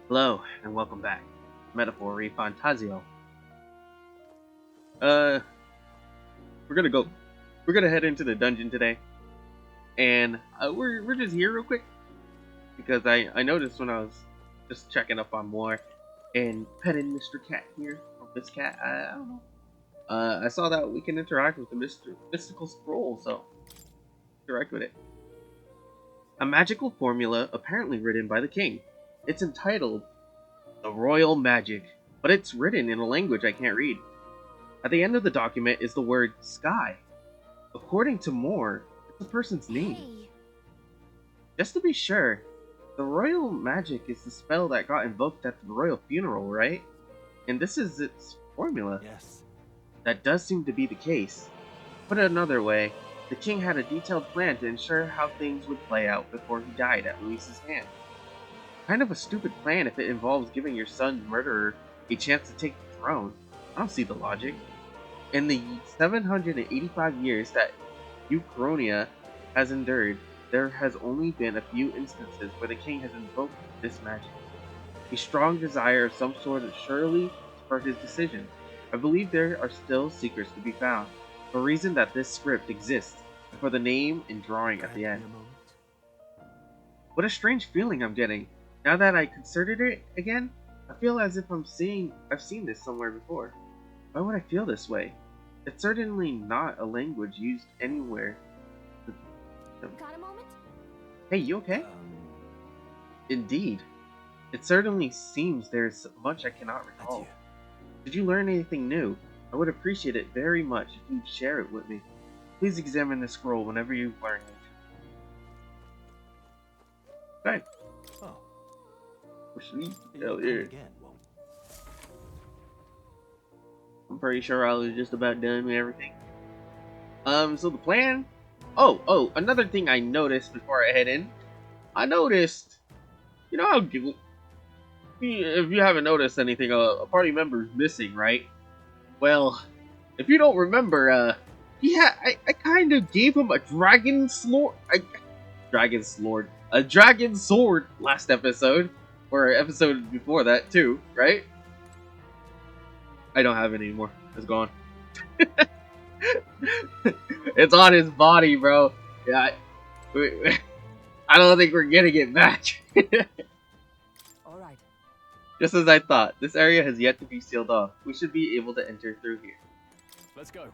Hello, and welcome back. Metaphor ReFantazio. Uh, we're gonna go. We're gonna head into the dungeon today, and we're just here real quick because I noticed when I was just checking up on more and petting Mr. Cat here, or Miss Cat. I don't know. I saw that we can interact with the mystical scroll, so interact with it. A magical formula apparently written by the king. It's entitled The Royal Magic, but it's written in a language I can't read. At the end of the document is the word sky. According to Moore, it's a person's name. Hey. Just to be sure, the royal magic is the spell that got invoked at the royal funeral, right? And this is its formula. Yes. That does seem to be the case. Put it another way, the king had a detailed plan to ensure how things would play out before he died at Luis's hand. Kind of a stupid plan if it involves giving your son's murderer a chance to take the throne. I don't see the logic. In the 785 years that Euchronia has endured, there has only been a few instances where the king has invoked this magic. A strong desire of some sort has surely spurred his decision. I believe there are still secrets to be found, for the reason that this script exists, and for the name and drawing at the end. What a strange feeling I'm getting. Now that I considered it again, I feel as if I've seen this somewhere before. Why would I feel this way? It's certainly not a language used anywhere. Got a moment? Hey, you okay? Indeed. It certainly seems there's much I cannot recall. Adieu. Did you learn anything new? I would appreciate it very much if you'd share it with me. Please examine the scroll whenever you learn it. Okay. Oh. Sweet. You'll Hell come yeah. again, won't I'm pretty sure I was just about done with everything. So the plan? Oh, another thing I noticed before I head in. I noticed, you know how, if you haven't noticed anything, a party member is missing, right? Well, if you don't remember, I kind of gave him a dragon sword last episode, or episode before that too, right? I don't have it anymore. It's gone. It's on his body, bro. Yeah, I don't think we're getting it back. All right. Just as I thought, this area has yet to be sealed off. We should be able to enter through here. Let's go.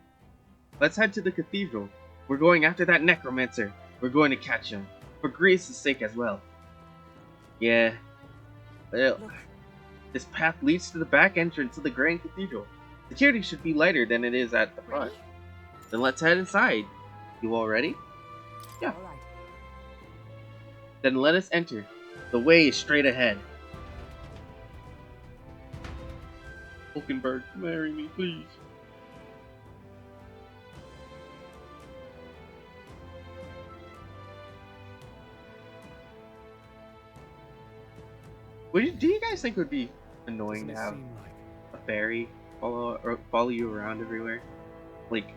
Let's head to the cathedral. We're going after that necromancer. We're going to catch him. For Grace's sake as well. Yeah. Well, Look. this path leads to the back entrance of the Grand Cathedral. Security should be lighter than it is at the front. Ready? Then let's head inside. You all ready? Yeah. All right. Then let us enter. The way is straight ahead. Hulkenberg, marry me, please. Do you guys think it would be annoying Doesn't to it have seem like a fairy follow you around everywhere? Like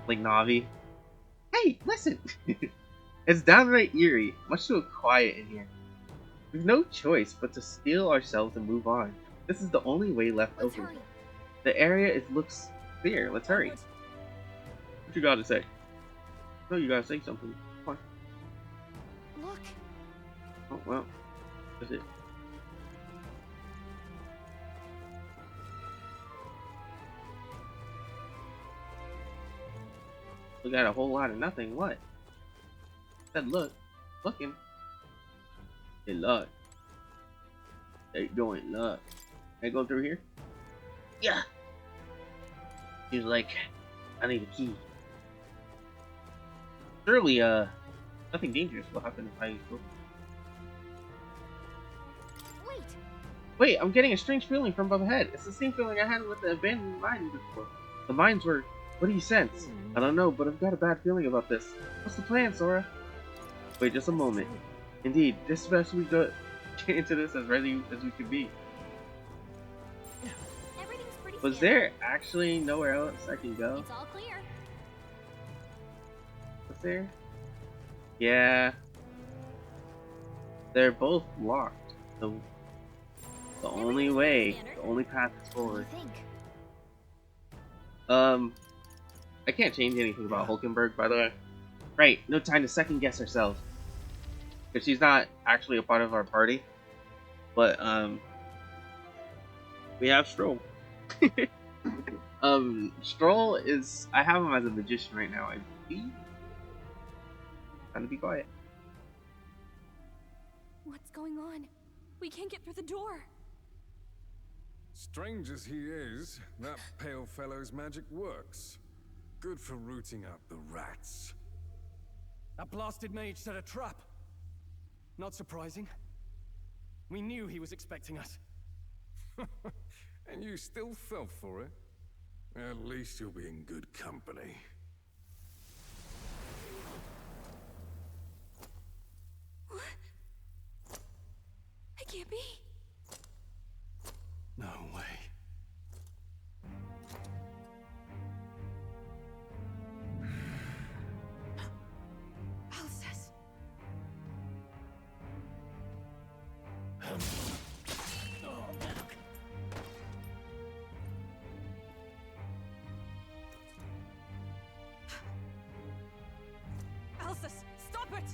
Navi? Hey, listen! It's downright eerie, much too quiet in here. We've no choice but to steel ourselves and move on. This is the only way left Let's open. hurry. The area looks clear. Let's hurry. Onwards. What you gotta say? No, you gotta say something. Come Look. on. Oh, well. That's it. We got a whole lot of nothing. What? Said look. Looking. Hey, look. Hey, doing look. Can I go through here? Yeah. He's like, I need a key. Surely, nothing dangerous will happen if I go. Wait. Wait, I'm getting a strange feeling from above ahead. It's the same feeling I had with the abandoned mine before. The mines were. What do you sense? I don't know, but I've got a bad feeling about this. What's the plan, Sora? Wait just a moment. Indeed, this best we go get into this as ready as we could be. Everything's pretty Was standard. there actually nowhere else I can go? It's all clear. Was there? Yeah. They're both locked. So The Never only used way, scanner. the only path is What do forward. you think? I can't change anything about Hulkenberg, by the way. Right, no time to second guess ourselves. Because she's not actually a part of our party. But, we have Stroll. Stroll is... I have him as a magician right now, I believe. Time to be quiet. What's going on? We can't get through the door. Strange as he is, that pale fellow's magic works. Good for rooting out the rats. That blasted mage set a trap. Not surprising. We knew he was expecting us. And you still fell for it? At least you'll be in good company. It can't be. No way. Alcest. Alcest, stop it!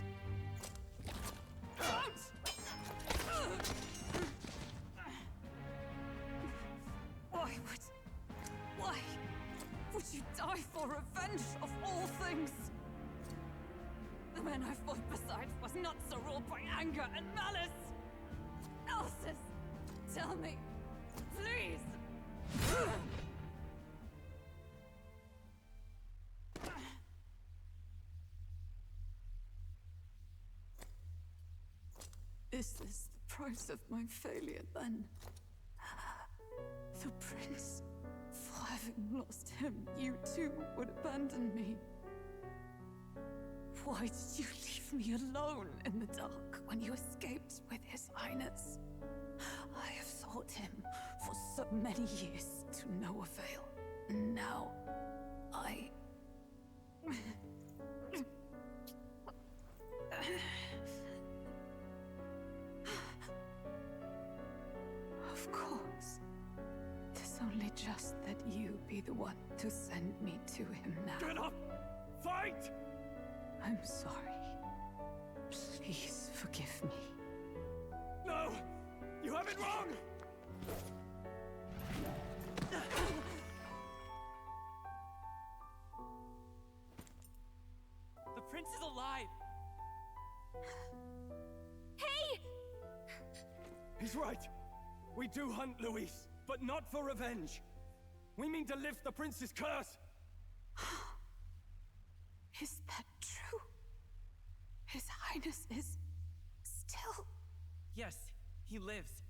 Why would you die for revenge of all things? The man I fought beside was not so ruled by anger and malice. Alcest, tell me, please. Is this the price of my failure then? The prince, for having lost him, you too would abandon me. Why did you leave me alone in the dark when you escaped with his highness? I have sought him for so many years to no avail. And now, I... Of course. 'Tis only just that you be the one to send me to him now. Get up! Fight! I'm sorry. Please forgive me. No! You have it wrong! The prince is alive! Hey! He's right. We do hunt Luis, but not for revenge. We mean to lift the prince's curse. Is that true? His Highness is still... Yes, he lives.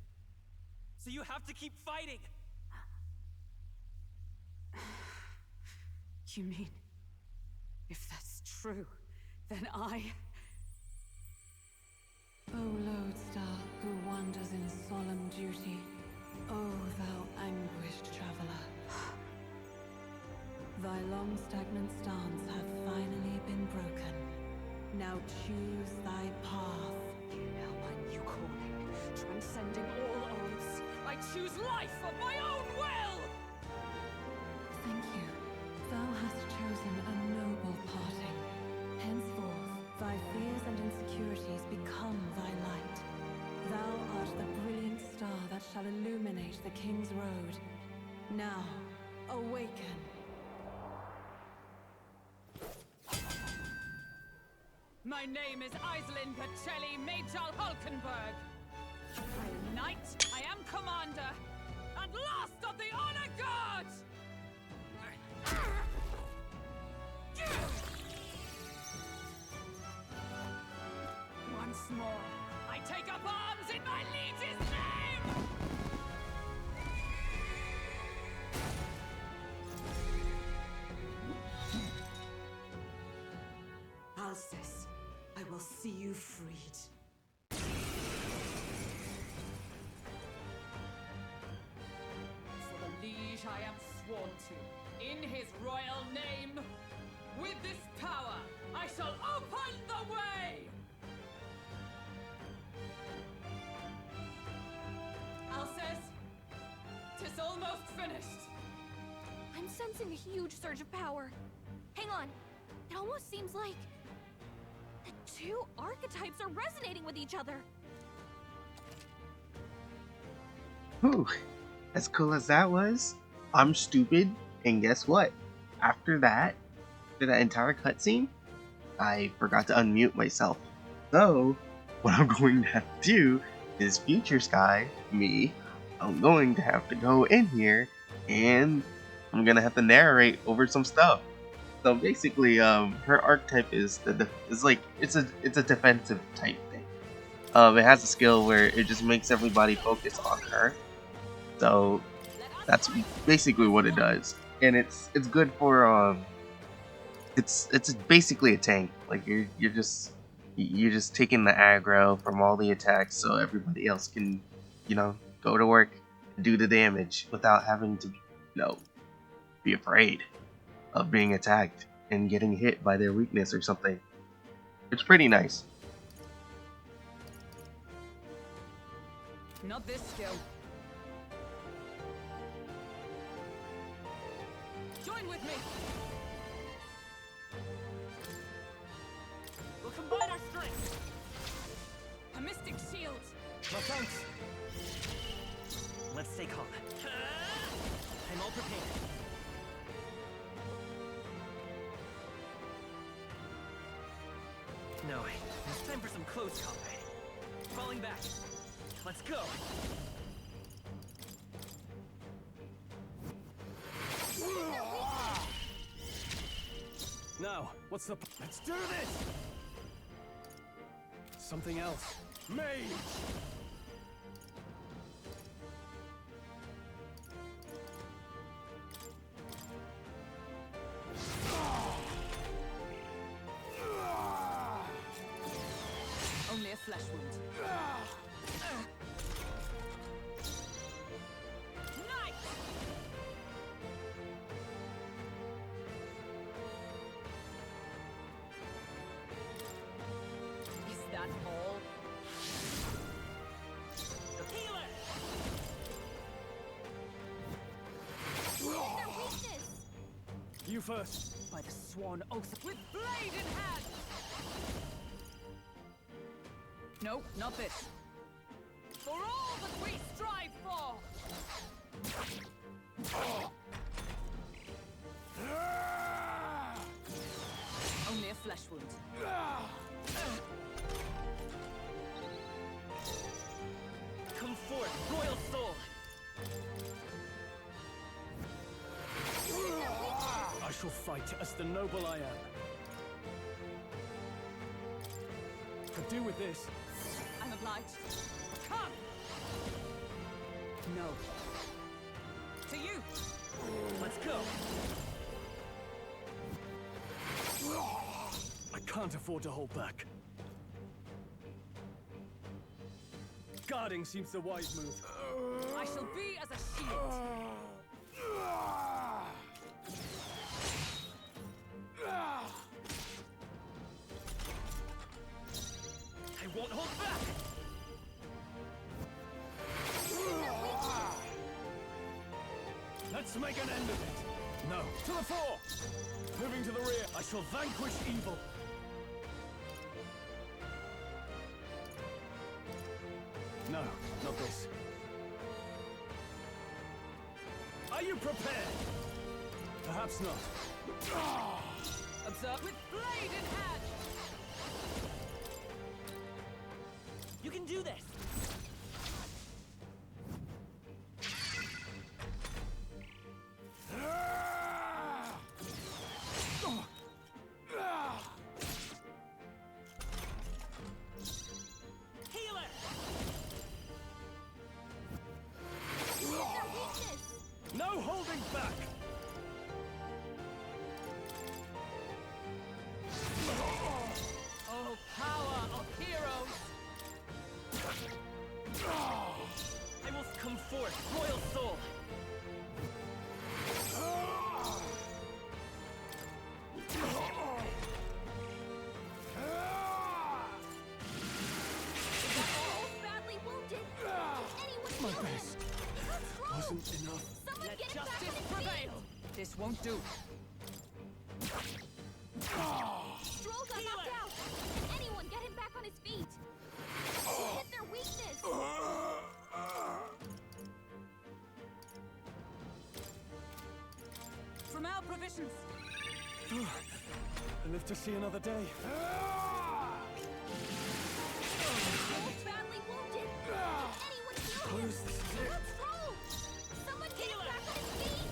So you have to keep fighting. You mean, if that's true, then I... O lodestar who wanders in solemn duty, O thou anguished traveler. Thy long stagnant stance hath finally been broken. Now choose thy path. Now my new calling, transcending all oaths, I choose life of my own will! Thank you. Thou hast chosen a noble parting. Henceforth, thy fears and insecurities become thy light. Thou art the brilliant star that shall illuminate the King's Road. Now, awaken. My name is Iselin Pacelli Majal Hulkenberg. I am knight, I am commander, and last of the honor guard! Once more, I take up arms in my liege's name! Alcest, I will see you freed. For the liege I am sworn to, in his royal name, with this power, I shall open the way! Alcest! this almost finished? I'm sensing a huge surge of power. Hang on. It almost seems like the two archetypes are resonating with each other. Whew. As cool as that was, I'm stupid, and guess what? After that entire cutscene, I forgot to unmute myself. So, what I'm going to have to do is Future Sky, me, I'm going to have to go in here, and I'm gonna have to narrate over some stuff. So basically, her archetype is it's a defensive type thing. It has a skill where it just makes everybody focus on her. So that's basically what it does, and it's good for it's basically a tank. Like you're just taking the aggro from all the attacks, so everybody else can go to work and do the damage without having to be afraid of being attacked and getting hit by their weakness or something. It's pretty nice. Not this skill. Join with me. We'll combine our strength. A mystic shield. My thanks. Let's stay calm. I'm all prepared. No, it's time for some close combat. Falling back. Let's go. Now, what's the... Let's do this! Something else. Mage! Only a flesh wound. Knight! Is that all? Healer! Their weakness. You first. By the sworn oath with blade in hand! No, not this. For all that we strive for! Only a flesh wound. Come forth, royal soul! I shall fight as the noble I am. Could do with this. I'm obliged. Come! No. To you! Let's go! I can't afford to hold back. Guarding seems the wise move. I shall be as a shield. I won't hold back! Let's make an end of it. No. To the fore! Moving to the rear. I shall vanquish evil. No, not this. Are you prepared? Perhaps not. Observe with blade in hand! You can do this! Healer! Their weakness. No holding back! Oh, power of heroes! I will come forth, royal soul! They're both badly wounded. Can anyone My heal them? best. What's wrong wasn't enough. Someone Let get him back on justice his prevail! This won't do. feet! Stroll got knocked out! Can anyone get him back on his feet? He hit their weakness! From our provisions. I live to see another day. Stroll's badly wounded! Can anyone heal him? Close this is it. Not Stroll! Someone get him back on his feet!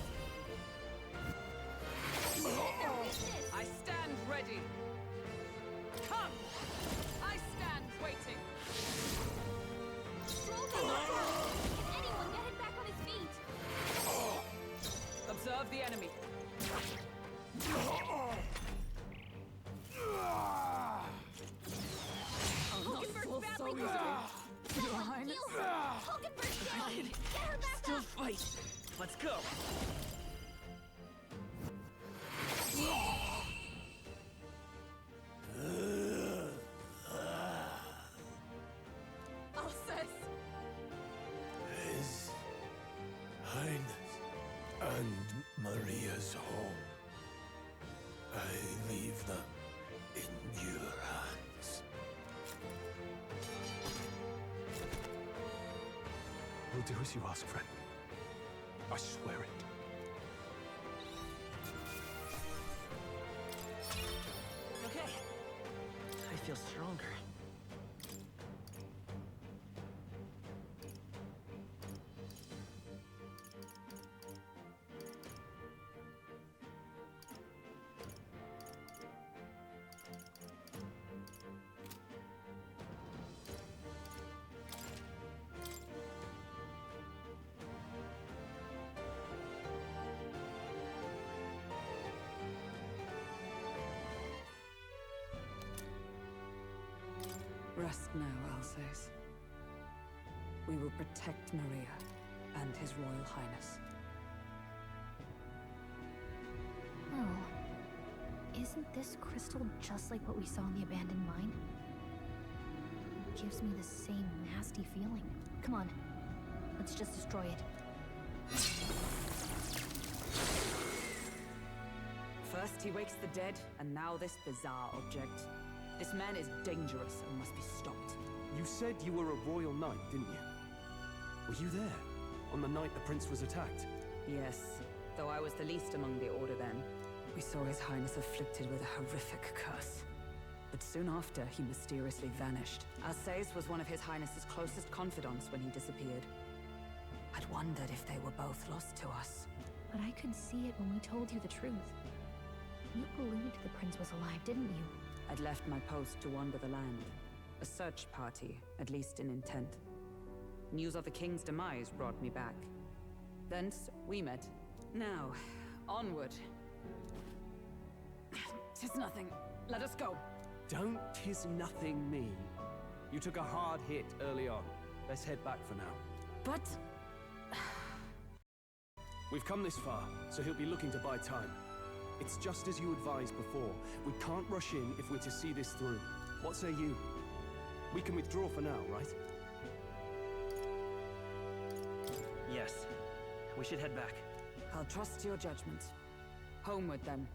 He hit their weakness! I stand ready. Come! I stand waiting. Stroll got knocked out! Can anyone get him back on his feet? Observe the enemy. Hulkenberg's badly wounded! Someone heal her! Hulkenberg's down! Get her back Still up! fight. Let's go. Alcest! His Highness and Maria's home. I leave them in your hands. We'll do as you ask, friend. I swear it. Okay. I feel stronger. Rest now, Alsace. We will protect Maria and His Royal Highness. Oh. Isn't this crystal just like what we saw in the abandoned mine? Gives me the same nasty feeling. Come on. Let's just destroy it. First he wakes the dead, and now this bizarre object. This man is dangerous and must be stopped. You said you were a royal knight, didn't you? Were you there on the night the prince was attacked? Yes, though I was the least among the Order then. We saw His Highness afflicted with a horrific curse. But soon after, he mysteriously vanished. Alsace was one of His Highness's closest confidants when he disappeared. I'd wondered if they were both lost to us. But I could see it when we told you the truth. You believed the prince was alive, didn't you? I'd left my post to wander the land. A search party, at least in intent. News of the king's demise brought me back. Thence, we met. Now, onward. 'Tis nothing. Let us go. Don't tis nothing me. You took a hard hit early on. Let's head back for now. But... We've come this far, so he'll be looking to buy time. It's just as you advised before. We can't rush in if we're to see this through. What say you? We can withdraw for now, right? Yes. We should head back. I'll trust your judgment. Homeward, then.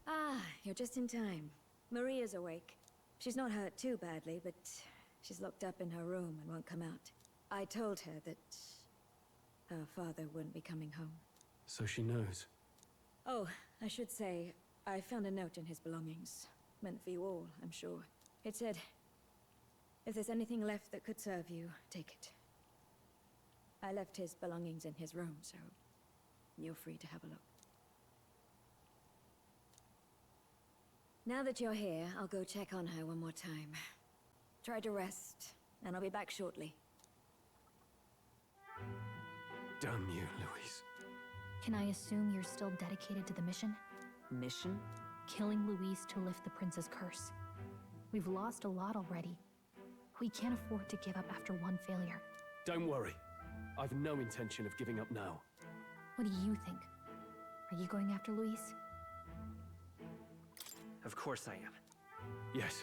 Ah, you're just in time. Maria's awake. She's not hurt too badly, but she's locked up in her room and won't come out. I told her that her father wouldn't be coming home. So she knows. Oh, I should say, I found a note in his belongings. Meant for you all, I'm sure. It said, if there's anything left that could serve you, take it. I left his belongings in his room, so you're free to have a look. Now that you're here, I'll go check on her one more time. Try to rest, and I'll be back shortly. Damn you, Louise. Can I assume you're still dedicated to the mission? Mission? Killing Louise to lift the prince's curse. We've lost a lot already. We can't afford to give up after one failure. Don't worry. I've no intention of giving up now. What do you think? Are you going after Louise? Of course I am. Yes.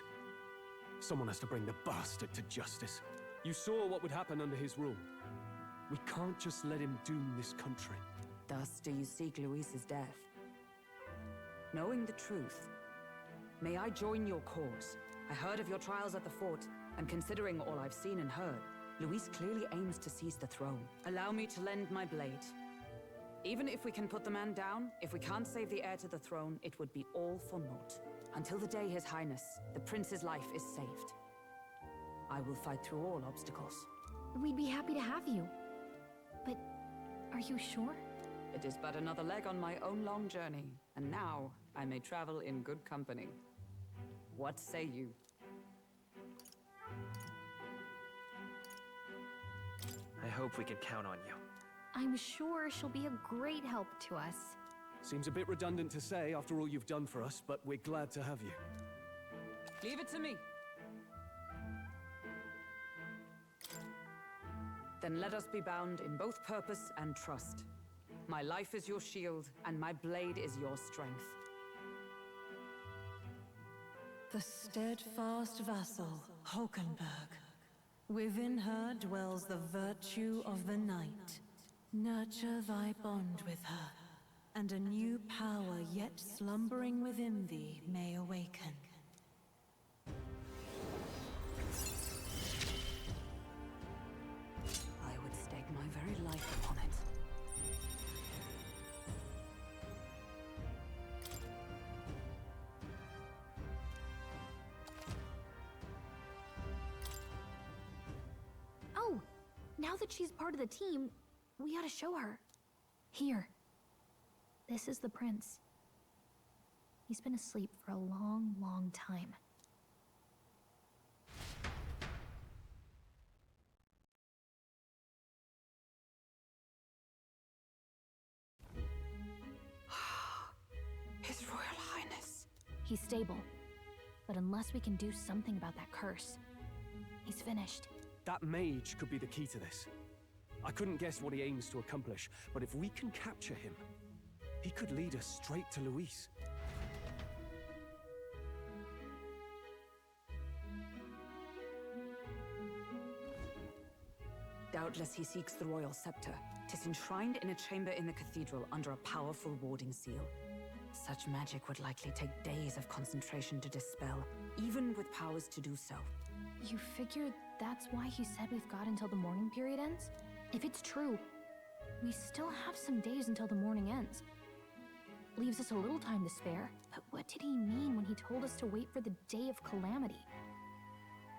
Someone has to bring the bastard to justice. You saw what would happen under his rule. We can't just let him doom this country. Thus do you seek Luis's death. Knowing the truth, may I join your cause? I heard of your trials at the fort, and considering all I've seen and heard, Luis clearly aims to seize the throne. Allow me to lend my blade. Even if we can put the man down, if we can't save the heir to the throne, it would be all for naught. Until the day His Highness, the prince's life is saved. I will fight through all obstacles. We'd be happy to have you. But are you sure? It is but another leg on my own long journey, and now I may travel in good company. What say you? I hope we can count on you. I'm sure she'll be a great help to us. Seems a bit redundant to say after all you've done for us, but we're glad to have you. Leave it to me. Then let us be bound in both purpose and trust. My life is your shield, and my blade is your strength. The steadfast vassal, Hulkenberg. Within her dwells the virtue of the night. Nurture thy bond with her, and a new power yet slumbering within thee may awaken. I would stake my very life upon it. Oh, now that she's part of the team, we ought to show her. Here. This is the prince. He's been asleep for a long, long time. His Royal Highness. He's stable. But unless we can do something about that curse, he's finished. That mage could be the key to this. I couldn't guess what he aims to accomplish, but if we can capture him, he could lead us straight to Luis. Doubtless he seeks the royal scepter. 'Tis enshrined in a chamber in the cathedral under a powerful warding seal. Such magic would likely take days of concentration to dispel, even with powers to do so. You figure that's why he said we've got until the mourning period ends? If it's true, we still have some days until the mourning ends. Leaves us a little time to spare, but what did he mean when he told us to wait for the Day of Calamity?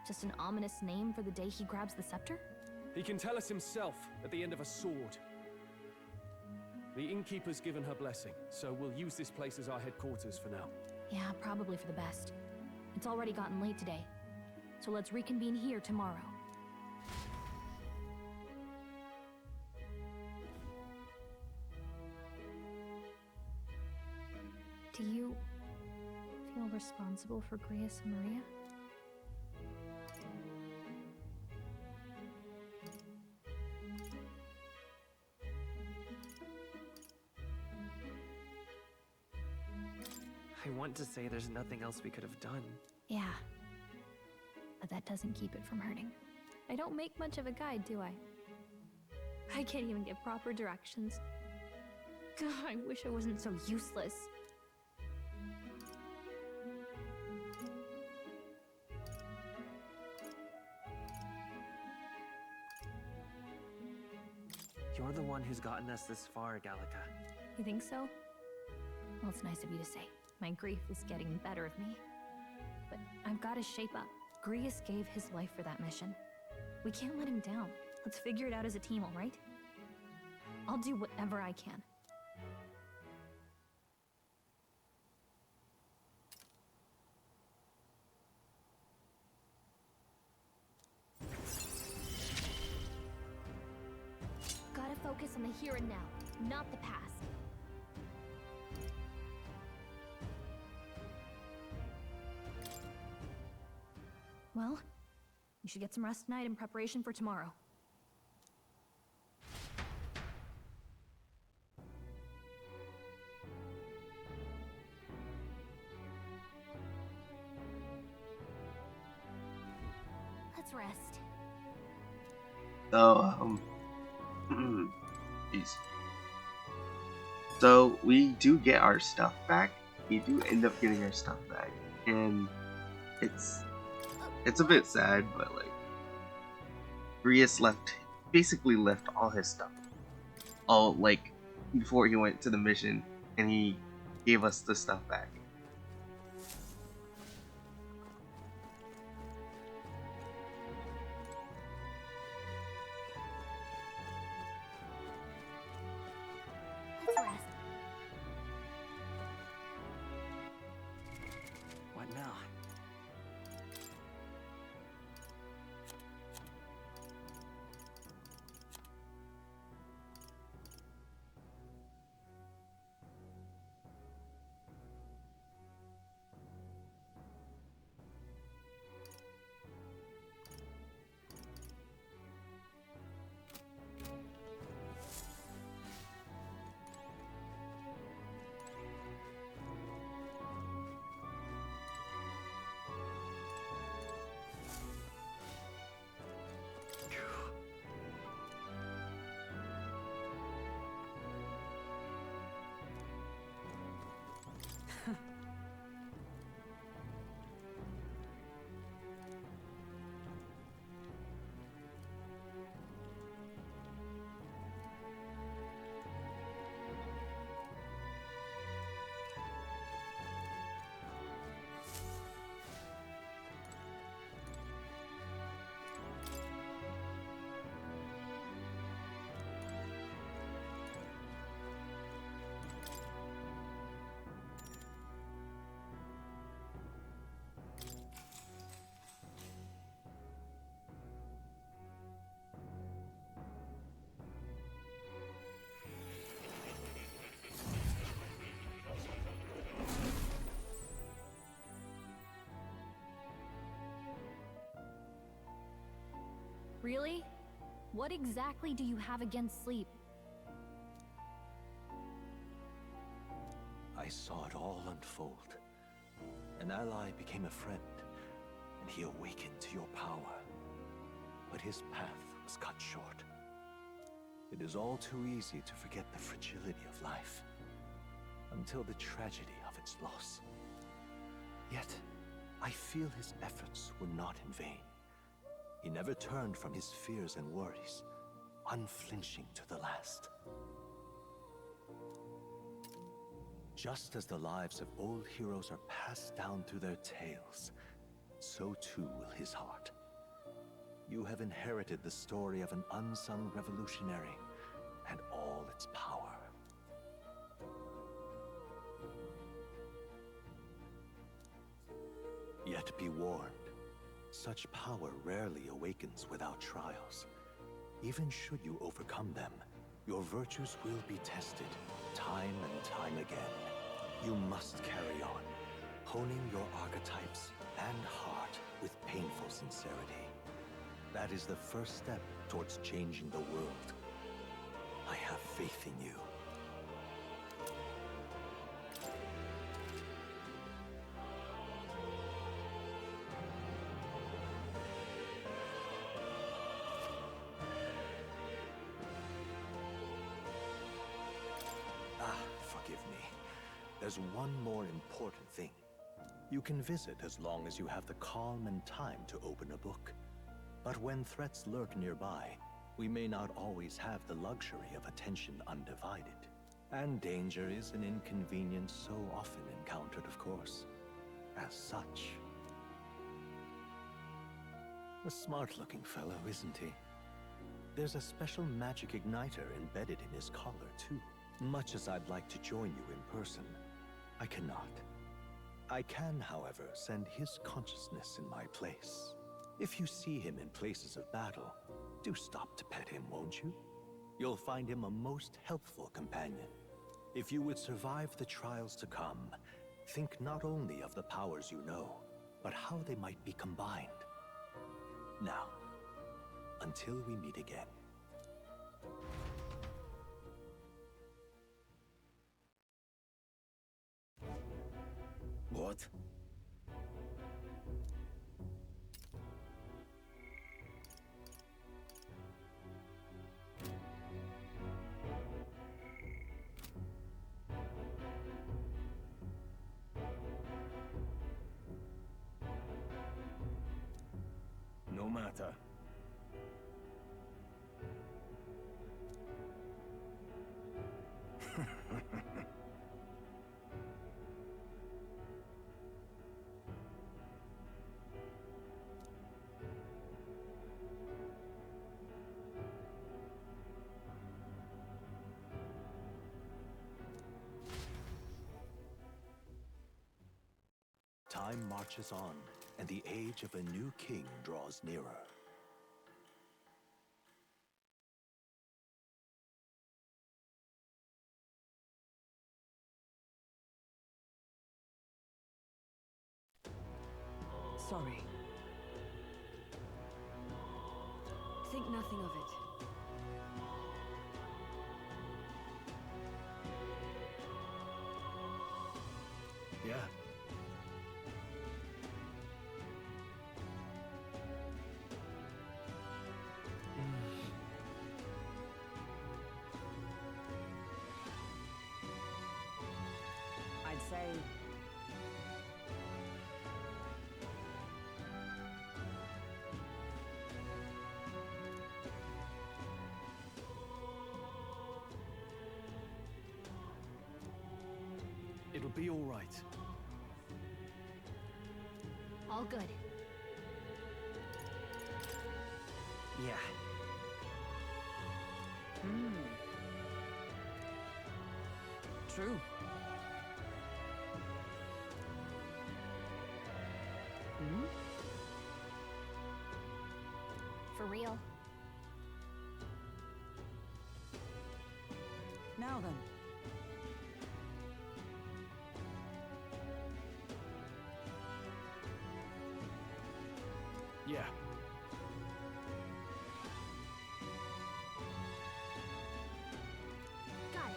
Just an ominous name for the day he grabs the scepter? He can tell us himself at the end of a sword. The innkeeper's given her blessing, so we'll use this place as our headquarters for now. Yeah, probably for the best. It's already gotten late today, so let's reconvene here tomorrow. Do you feel responsible for Grius and Maria? I want to say there's nothing else we could have done. Yeah. But that doesn't keep it from hurting. I don't make much of a guide, do I? I can't even give proper directions. God, I wish I wasn't so useless. You're the one who's gotten us this far, Gallica. You think so? Well, it's nice of you to say. My grief is getting the better of me. But I've got to shape up. Grius gave his life for that mission. We can't let him down. Let's figure it out as a team, all right? I'll do whatever I can. Gotta focus on the here and now, not the past. Well, you should get some rest tonight in preparation for tomorrow. Let's rest. So, jeez. So we do get our stuff back. We do end up getting our stuff back, and it's a bit sad, but like Rias basically left all his stuff, all like before he went to the mission, and he gave us the stuff back. Let's rest. What now? Really? What exactly do you have against sleep? I saw it all unfold. An ally became a friend, and he awakened to your power. But his path was cut short. It is all too easy to forget the fragility of life, until the tragedy of its loss. Yet, I feel his efforts were not in vain. He never turned from his fears and worries, unflinching to the last. Just as the lives of old heroes are passed down through their tales, so too will his heart. You have inherited the story of an unsung revolutionary and all its power. Yet be warned, such power rarely awakens without trials. Even should you overcome them, your virtues will be tested, time and time again. You must carry on, honing your archetypes and heart with painful sincerity. That is the first step towards changing the world. I have faith in you. Forgive me. There's one more important thing. You can visit as long as you have the calm and time to open a book. But when threats lurk nearby, we may not always have the luxury of attention undivided. And danger is an inconvenience so often encountered, of course. As such. A smart-looking fellow, isn't he? There's a special magic igniter embedded in his collar, too. Much as I'd like to join you in person, I cannot. I can, however, send his consciousness in my place. If you see him in places of battle, do stop to pet him, won't you? You'll find him a most helpful companion. If you would survive the trials to come, think not only of the powers you know, but how they might be combined. Now, until we meet again. What? matter. Time marches on, and the age of a new king draws nearer. Sorry. Think nothing of it. Yeah. I'd say... It'll be all right. All good. Yeah. True. For real. Now then. Yeah. Got it.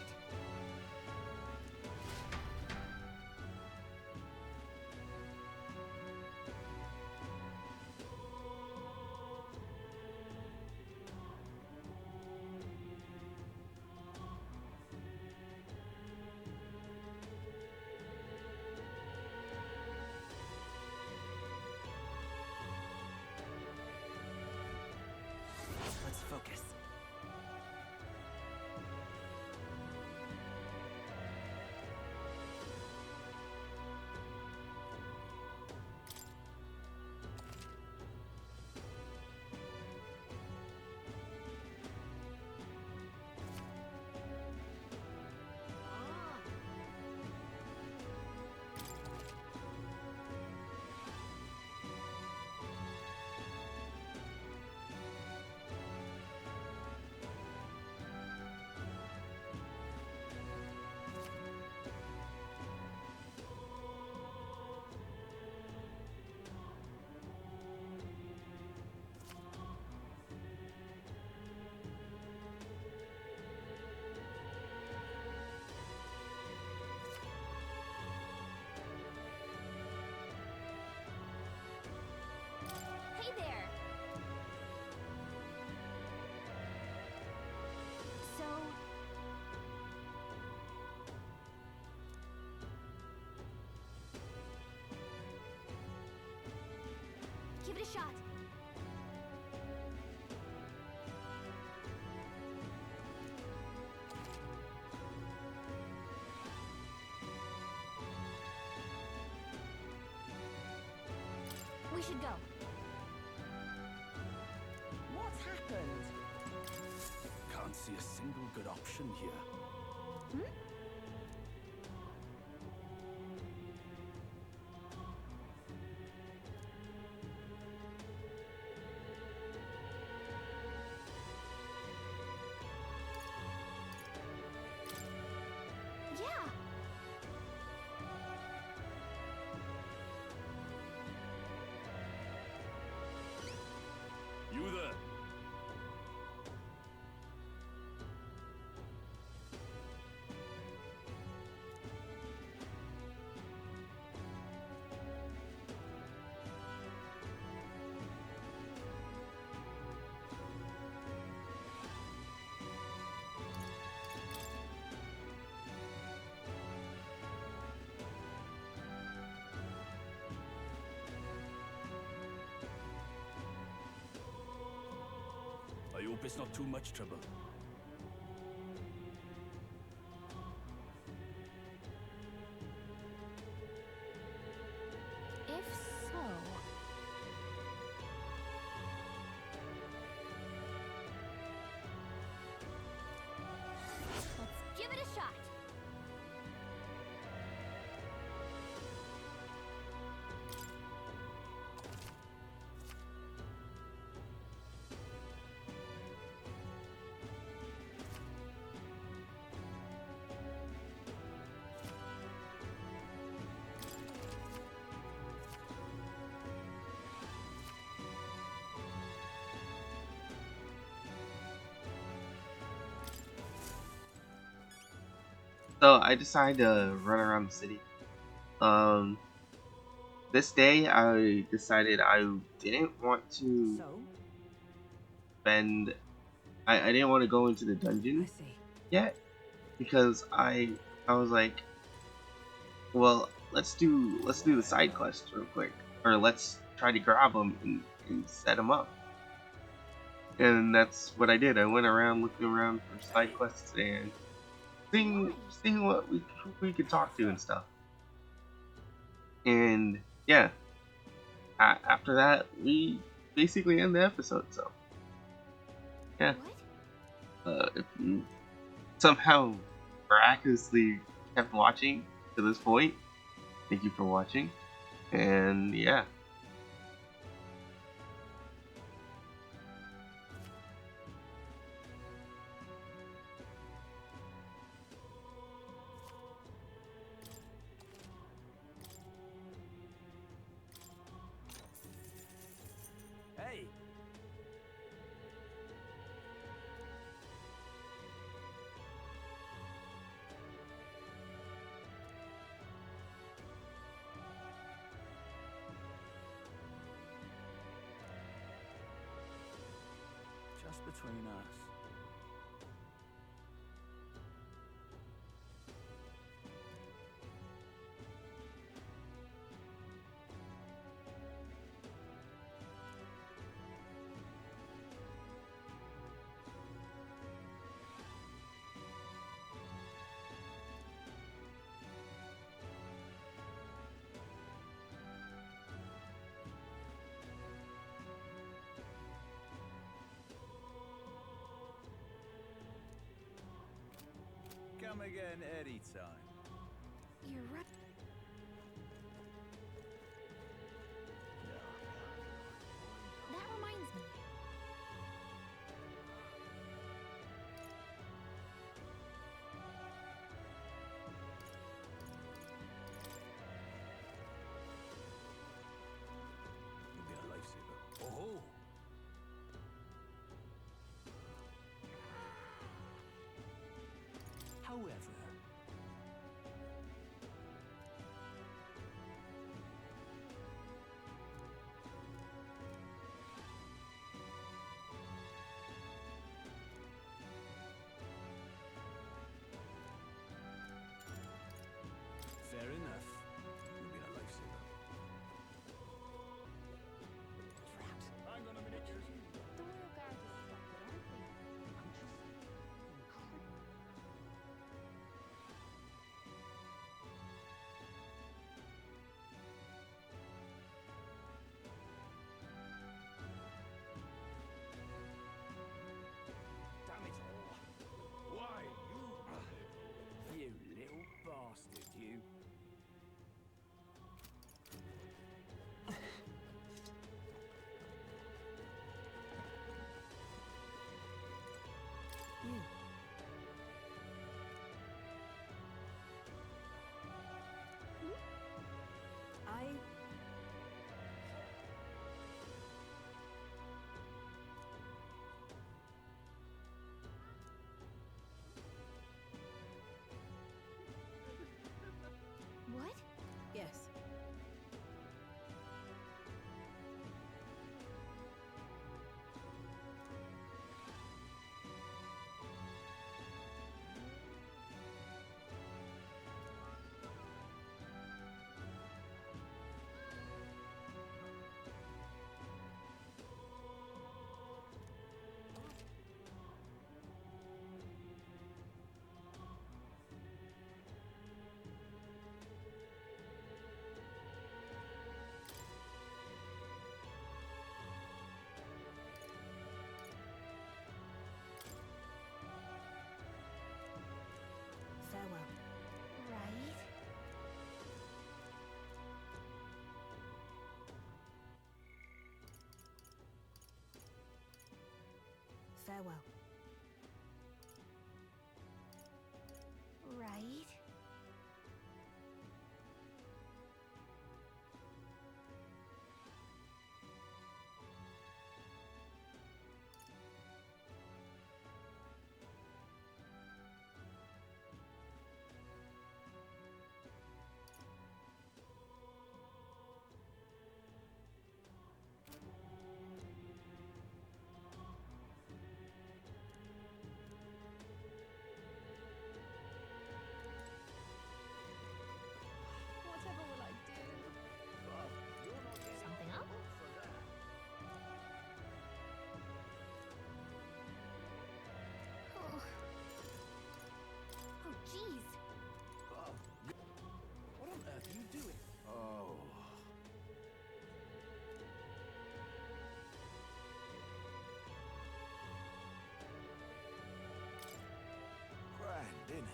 Let's focus. Hey there! So... give it a shot. We should go. What's happened? Can't see a single good option here. Yeah! You there? Hope it's not too much trouble. If so... Let's give it a shot! So I decided to run around the city. This day I decided I didn't want to So? spend. I didn't want to go into the I dungeon see. yet because I was like, well, let's do the side quests real quick, or let's try to grab them and set them up. And that's what I did. I went around looking around for side quests and seeing what who we could talk to and stuff. And yeah, after that we basically end the episode. So yeah, if you somehow miraculously kept watching to this point, thank you for watching. And yeah. Hey! Just between us. Come again anytime. You're right. That reminds me. You'll be a lifesaver. Oh! However... Fair enough. You'll be a lifesaver. Hang on a minute. The royal guard is stuck, aren't they? Farewell. Right? Whatever will I do? Something up? Oh. Oh, jeez. What on earth are you doing? Oh. Grand, isn't it?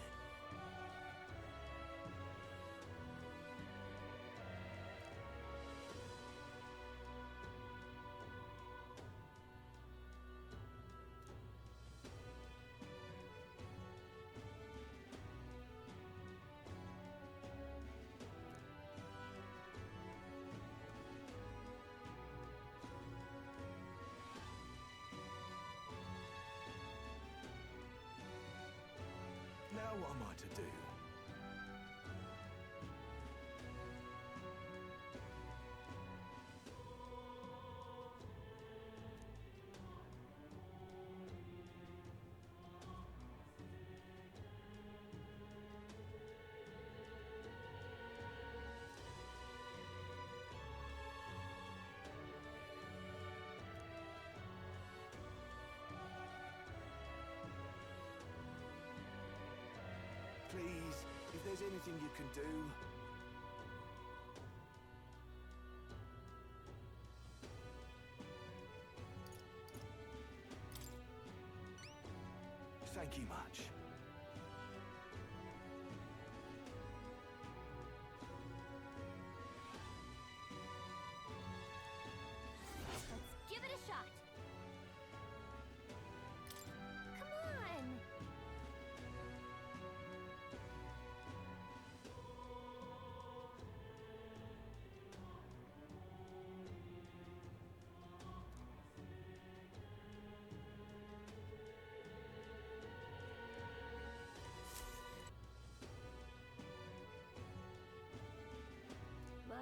Now what am I to do? Please, if there's anything you can do. Thank you much. Let's give it a shot. Come on. But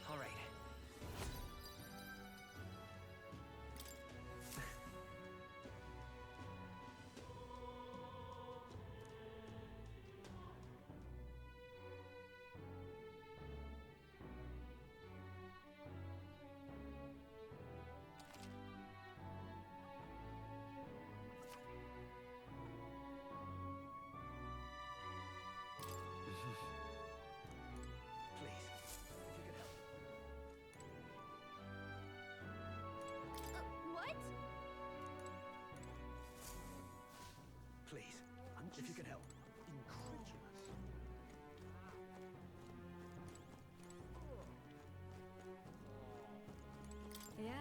All right. Please, if you could help. what? Please, if you could help. Incredulous. Yeah.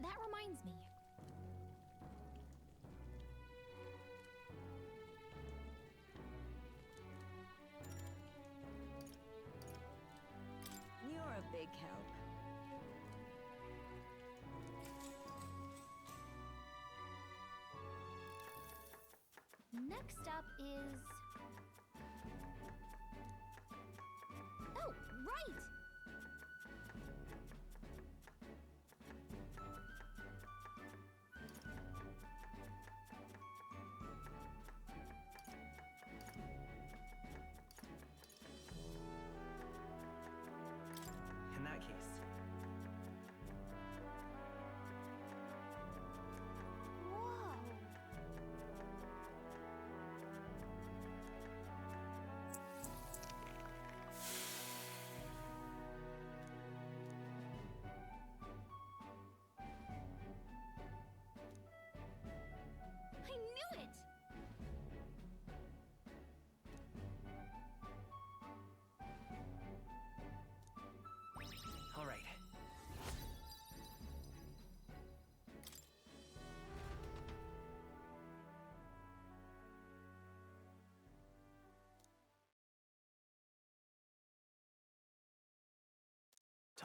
That reminds me. You're a big help. Next up is... Oh, right!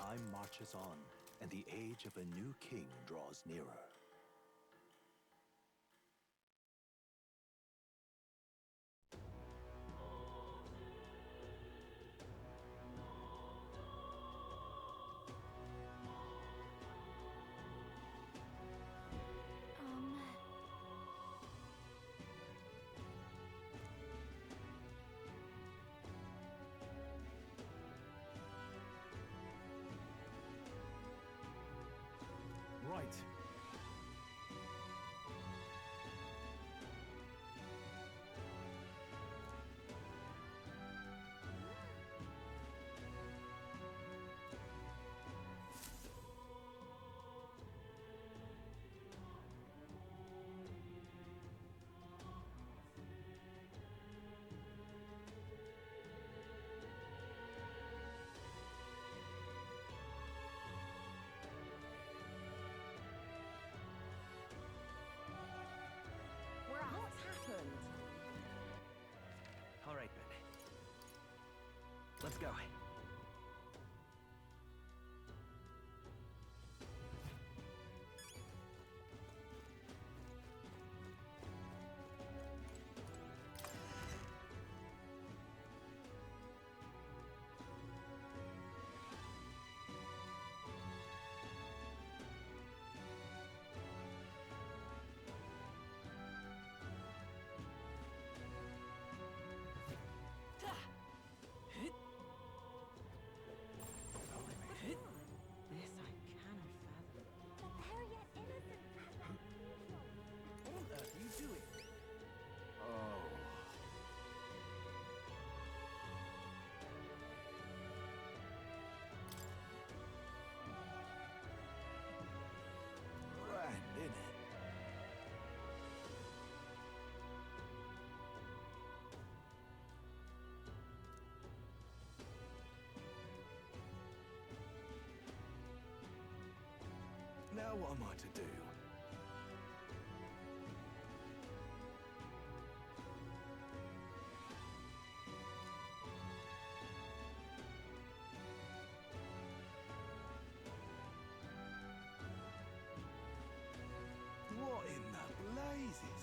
Time marches on, and the age of a new king draws nearer. Right. What's happened? All right, then. Let's go. This I cannot fathom. But they're yet innocent. What on earth are you doing? Oh. Grand, innit? Now what am I to do? What in the blazes?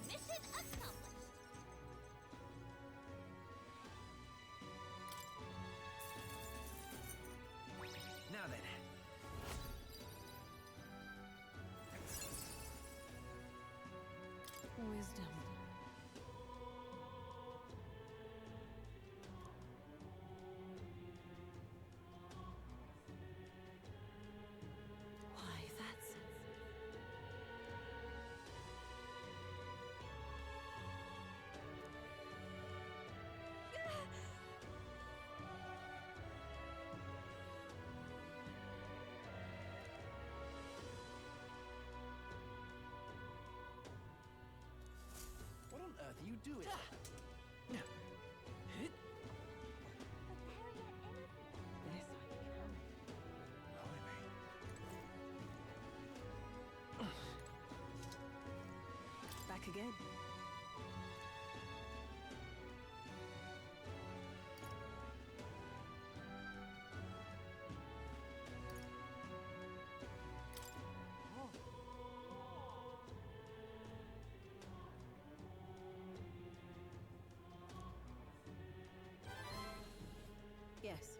Mission accomplished. Now then. Wisdom. Why, that's... What on earth are you doing? But they're yet innocent. This I cannot. Back again. Yes.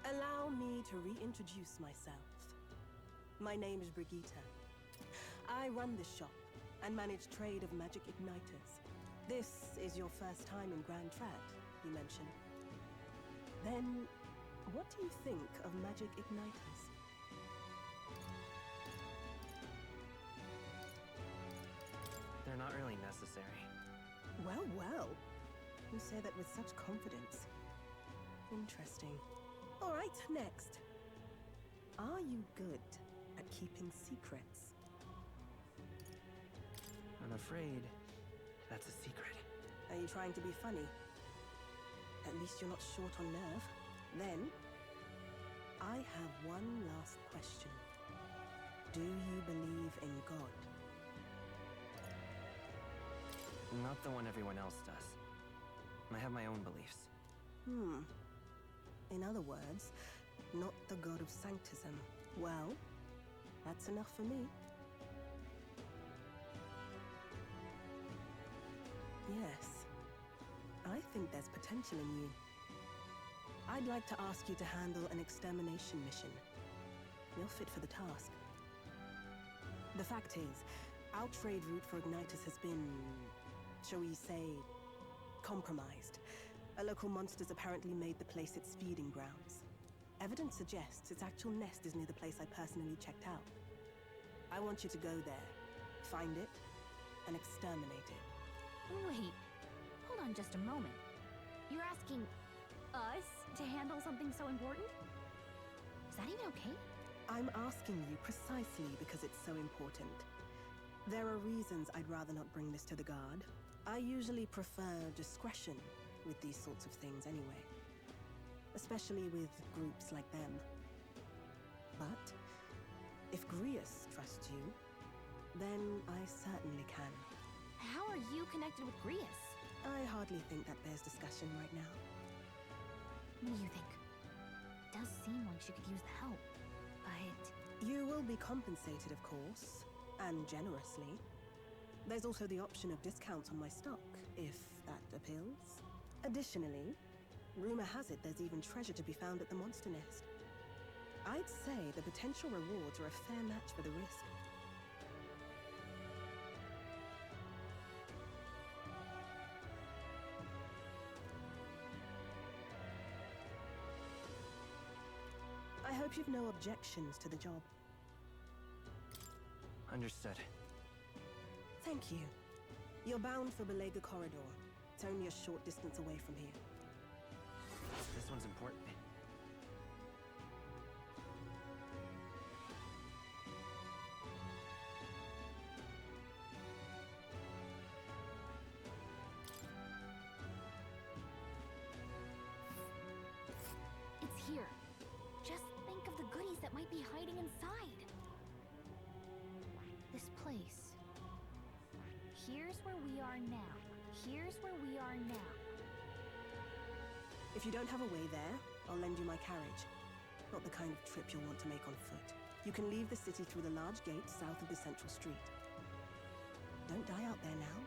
Allow me to reintroduce myself. My name is Brigitte. I I run this shop and manage trade of magic igniters. This is your first time in Grand Trad, you mentioned. Then, what do you think of magic igniters? They're not really necessary. Well, well. You say that with such confidence. Interesting. All right, next. Are you good at keeping secrets? I'm afraid that's a secret. Are you trying to be funny? At least you're not short on nerve. Then, I have one last question. Do you believe in God? Not the one everyone else does. I have my own beliefs. In other words, not the god of sanctism. Well, that's enough for me. Yes. I think there's potential in you. I'd like to ask you to handle an extermination mission. You're fit for the task. The fact is, our trade route for igniters has been, shall we say, compromised. A local monster's apparently made the place its feeding grounds. Evidence suggests its actual nest is near the place I personally checked out. I want you to go there, find it, and exterminate it. Wait, hold on just a moment. You're asking us to handle something so important? Is that even okay? I'm asking you precisely because it's so important. There are reasons I'd rather not bring this to the guard. I usually prefer discretion with these sorts of things anyway. Especially with groups like them. But if Grius trusts you, then I certainly can. How are you connected with Grius? I hardly think that bears discussion right now. What do you think? It does seem like she could use the help, but... You will be compensated, of course, and generously. There's also the option of discounts on my stock, if that appeals. Additionally, rumor has it there's even treasure to be found at the monster nest. I'd say the potential rewards are a fair match for the risk. I hope you've no objections to the job. Understood. Thank you. You're bound for Belega Corridor. It's only a short distance away from here. This one's important. It's here. Just think of the goodies that might be hiding inside. This place. Here's where we are now. Here's where we are now. If you don't have a way there, I'll lend you my carriage. Not the kind of trip you'll want to make on foot. You can leave the city through the large gate south of the central street. Don't die out there now.